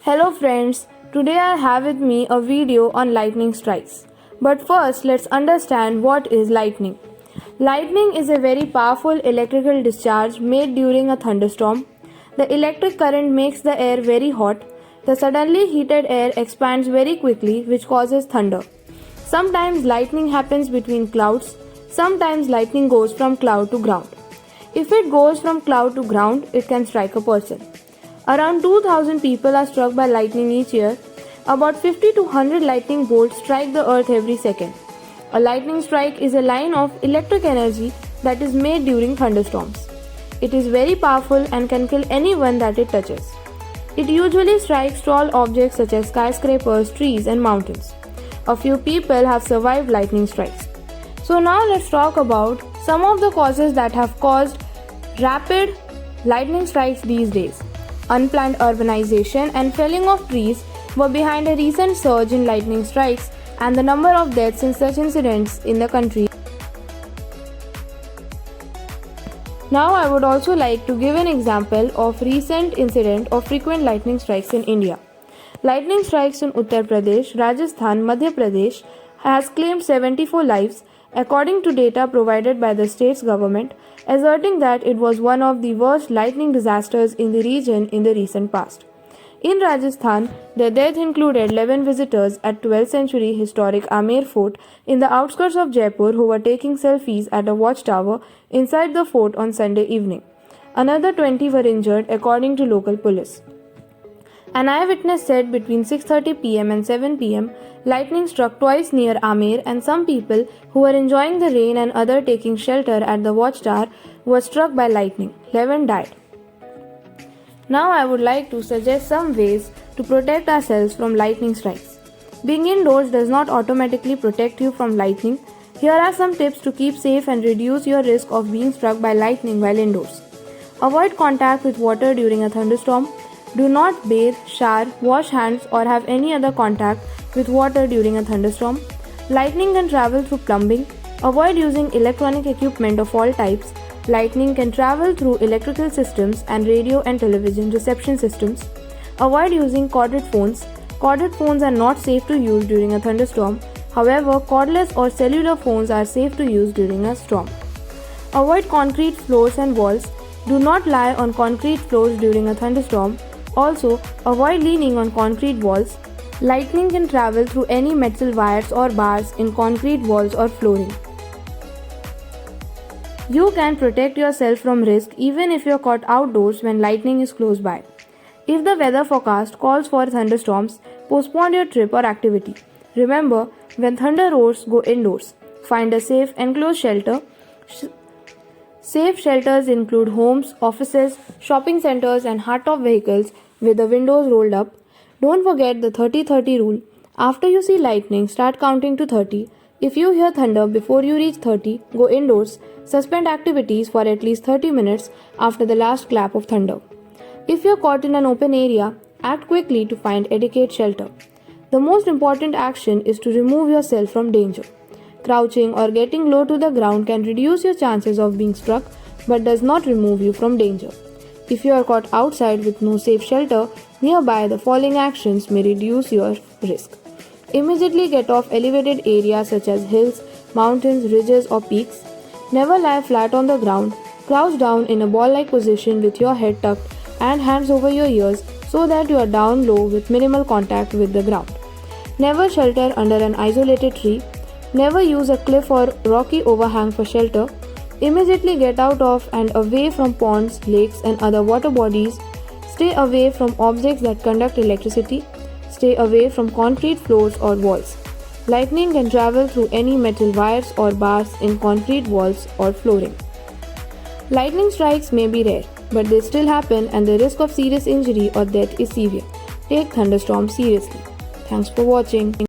Hello friends, today I have with me a video on lightning strikes. But first let's understand what is lightning. Lightning is a very powerful electrical discharge made during a thunderstorm. The electric current makes the air very hot. The suddenly heated air expands very quickly which causes thunder. Sometimes lightning happens between clouds, sometimes lightning goes from cloud to ground. If it goes from cloud to ground, it can strike a person. Around 2000 people are struck by lightning each year. About 50 to 100 lightning bolts strike the earth every second. A lightning strike is a line of electric energy that is made during thunderstorms. It is very powerful and can kill anyone that it touches. It usually strikes tall objects such as skyscrapers, trees, and mountains. A few people have survived lightning strikes. So now let's talk about some of the causes that have caused rapid lightning strikes these days. Unplanned urbanization and felling of trees were behind a recent surge in lightning strikes and the number of deaths in such incidents in the country. Now I would also like to give an example of recent incident of frequent lightning strikes in India. Lightning strikes in Uttar Pradesh, Rajasthan, Madhya Pradesh has claimed 74 lives according to data provided by the state's government, asserting that it was one of the worst lightning disasters in the region in the recent past. In Rajasthan, the death included 11 visitors at 12th century historic Amer Fort in the outskirts of Jaipur who were taking selfies at a watchtower inside the fort on Sunday evening. Another 20 were injured according to local police. An eyewitness said between 6:30 pm and 7 pm, lightning struck twice near Amer and some people who were enjoying the rain and other taking shelter at the watchtower were struck by lightning. 11 died. Now I would like to suggest some ways to protect ourselves from lightning strikes. Being indoors does not automatically protect you from lightning. Here are some tips to keep safe and reduce your risk of being struck by lightning while indoors. Avoid contact with water during a thunderstorm. Do not bathe, shower, wash hands or have any other contact with water during a thunderstorm. Lightning can travel through plumbing. Avoid using electronic equipment of all types. Lightning can travel through electrical systems and radio and television reception systems. Avoid using corded phones. Corded phones are not safe to use during a thunderstorm. However, cordless or cellular phones are safe to use during a storm. Avoid concrete floors and walls. Do not lie on concrete floors during a thunderstorm. Also, avoid leaning on concrete walls. Lightning can travel through any metal wires or bars in concrete walls or flooring. You can protect yourself from risk even if you're caught outdoors when lightning is close by. If the weather forecast calls for thunderstorms, postpone your trip or activity. Remember, when thunder roars, go indoors. Find a safe enclosed shelter. Safe shelters include homes, offices, shopping centers and hard-top vehicles with the windows rolled up. Don't forget the 30-30 rule. After you see lightning, start counting to 30. If you hear thunder before you reach 30, go indoors. Suspend activities for at least 30 minutes after the last clap of thunder. If you're caught in an open area, act quickly to find adequate shelter. The most important action is to remove yourself from danger. Crouching or getting low to the ground can reduce your chances of being struck but does not remove you from danger. If you are caught outside with no safe shelter nearby, the following actions may reduce your risk. Immediately get off elevated areas such as hills, mountains, ridges or peaks. Never lie flat on the ground. Crouch down in a ball-like position with your head tucked and hands over your ears so that you are down low with minimal contact with the ground. Never shelter under an isolated tree. Never use a cliff or rocky overhang for shelter. Immediately get out of and away from ponds, lakes and other water bodies. Stay away from objects that conduct electricity. Stay away from concrete floors or walls. Lightning can travel through any metal wires or bars in concrete walls or flooring. Lightning strikes may be rare, but they still happen and the risk of serious injury or death is severe. Take thunderstorms seriously. Thanks for watching.